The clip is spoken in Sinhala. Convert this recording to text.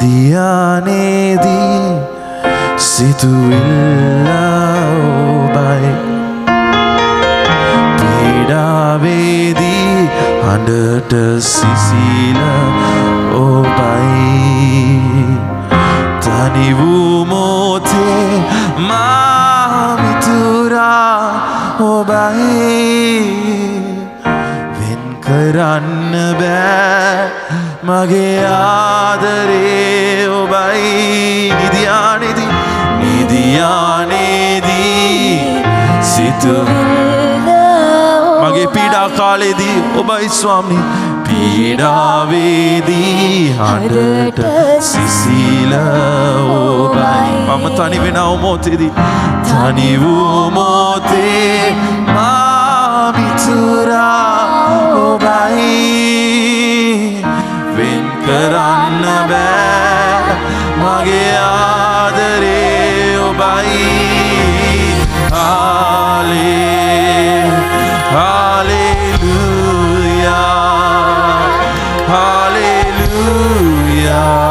නිදියානේදී සිතුවිල්ල ඔබයි පීඩාවේදී හඬට සිසිල ඔබයි තනි වූ මොහොතේ මා මිතුරා ඔබයි වෙන් කරන්න බෑ මගේ ආදරේ ඔබයි නිදියානේදී සිතුවිල්ල මගේ පීඩා කාලේදී ඔබයි ස්වාමී පීඩාවේදී හඬට සිසිල ඔබයි මම තනි වෙනව මොහොතේදී තනි වූ මොහොතේ මා මිතුරා ඔබයි වෙන් කරන්න බෑ මගේ ආදරේ ඔබයි Hallelujah.